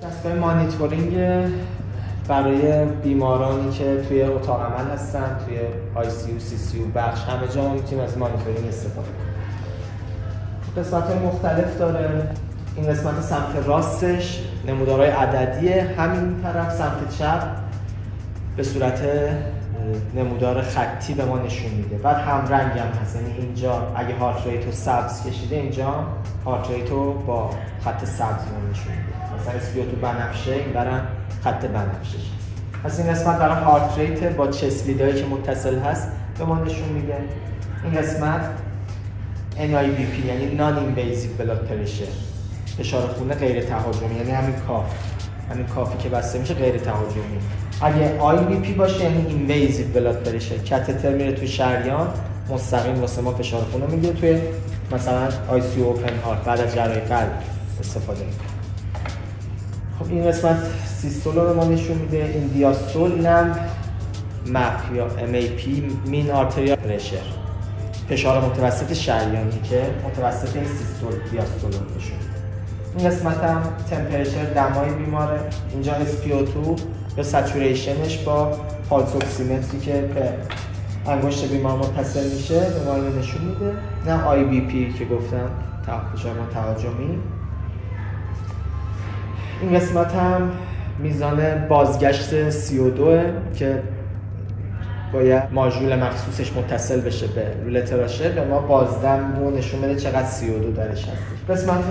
دستگاه مانیتورینگ برای بیمارانی که توی اتاق عمل هستن، توی ICU، CCU بخش، همه جا ما میتونیم از مانیتورینگ استفاده کنیم. قسمت‌های مختلف داره. این قسمت سمت راستش نمودارهای عددیه، همین طرف سمت چپ به صورت نمودار خطی به ما نشون میده. بعد همرنگ هم هست، یعنی اینجا اگه هارت ریتو سبز کشیده، اینجا هارت ریتو با خط سبز ما نشون میده. مثلا SpO2 بنفشه، این برام خط بنفشه. پس این قسمت برای هارت ریت با چسلیدایی که متصل هست به ما نشون میده. این قسمت NIBP یعنی نان اینویزیو بلاد پرشر، فشار خون غیر تهاجمی، یعنی همین کافی که بسته میشه غیر تهاجمی. اگه IBP باشه یعنی اینویزیو بلاد پرشر، کاتتر میره توی شریان مستقیم واسه ما فشار خون رو میگیره، توی مثلا ICU اوپن هارت بعد از جراحی قلب استفاده میکنه. خب این قسمت سیستول رو ما نشون میده. این دیاستول، اینم MAP یا MAP مین آرتریال پرشر، فشار متوسط شریانی که متوسط این سیستول دیاستول رو نشون میده. این قسمت هم تمپرچر دمای بیماره. اینجا SpO2 یا سچوریشنش با پالس اکسیمتری که به انگشت بیمار متصل میشه به ما اینو نشون میده. نه IBP که گفتم فشار تهاجمی. این قسمت هم میزان بازگشت CO2 که باید ماژول مخصوصش متصل بشه به رول تراشر به ما بازدم رو نشون بده چقدر CO2 درش هست. قسمت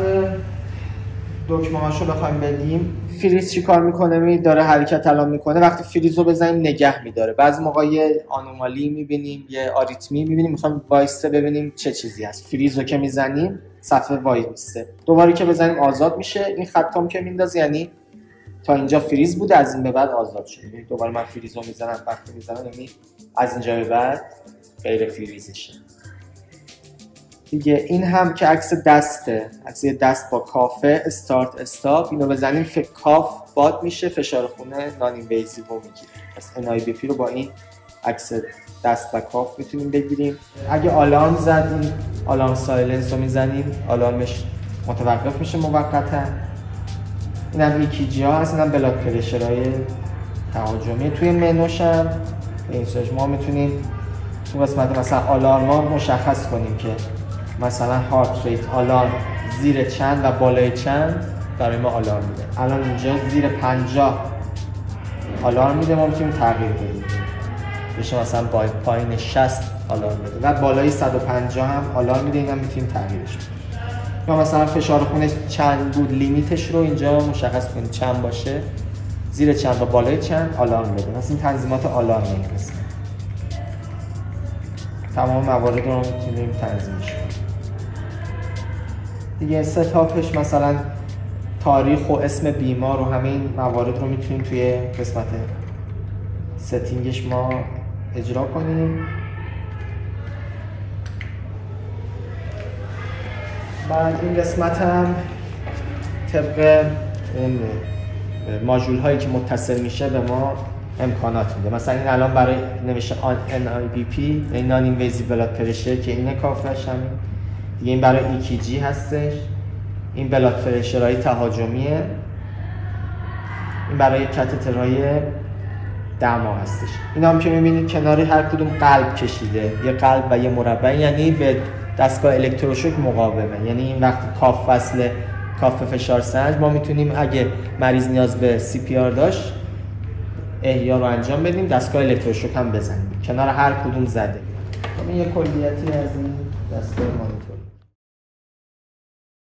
دکمه هاشو بخوایم بدیم، فریز چی کار میکنه؟ داره حرکت الان میکنه. وقتی فریز رو بزنیم نگه میداره. بعضی موقع یه آنومالی میبینیم، یه آریتمی میبینیم، میخوایم وایسته ببینیم چه چیزی هست. فریز رو که میزنیم صفحه وایسته، دوباره که بزنیم آزاد میشه. این خطام که میندازه یعنی تا اینجا فریز بوده، از این به بعد آزاد شده. دوباره من فریز رو میزنم، وقتی میزنم یعنی از اینجا به بعد غیر فریزشه دیگه. این هم که عکس دسته، عکس دست با کافه استارت استاپ. اینو بزنیم کاف باد میشه، فشار خون نان اینویزیو رو میگیره. پس NIBP رو با این عکس دست و کاف میتونیم بگیریم. اگه آلارم زد، این آلارم سایلنس رو میزنیم، آلارمش متوقف میشه موقتا. اینم EKG ها هست، اینم بلاد پرشرهای تهاجمی. توی منوش هم این ما میتونیم تو قسمت مثلا آلارم ها مشخص کنیم که مثلا هارت ریت آلارم زیر چند و بالای چند برای ما آلارم میده. الان اینجا زیر 50 آلارم میده، ما میتونیم تغییر بدیم بشه مثلا پایین 60 آلارم میده و بالای 150 هم آلارم میده، اینم میتونیم تغییرش بدیم. یا مثلا فشار خونش چند بود، لیمیتش رو اینجا مشخص کنیم چند باشه، زیر چند و بالای چند آلارم بده. مثلا این تنظیمات آلارم میرسه. تمام موارد رو میتونیم تنظیمش کنیم دیگه. ستاپش مثلا تاریخ و اسم بیمار و همه این موارد رو میتونیم توی قسمت ستینگش ما اجرا کنیم. بعد این قسمت هم طبق اون ماژول هایی که متصل میشه به ما امکانات میده. مثلا این الان برای نوشته NIBP یعنی نان اینویزیو بلاد پرشر که اینه کافش همین دیگه. این برای EKG هستش. این بلاد پرشرهای تهاجمیه. این برای کاتترهای دما هستش. اینا هم که میبینید کناری هر کدوم قلب کشیده، یه قلب و یه مربع، یعنی به دستگاه الکتروشوک مقاومه. یعنی این وقتی کاف وصل کاف فشار سنج، ما میتونیم اگه مریض نیاز به CPR داشت احیا رو انجام بدیم، دستگاه الکتروشوک هم بزنیم کنار هر کدوم زده. این یه کلیتی از این دستگاه مانیتور.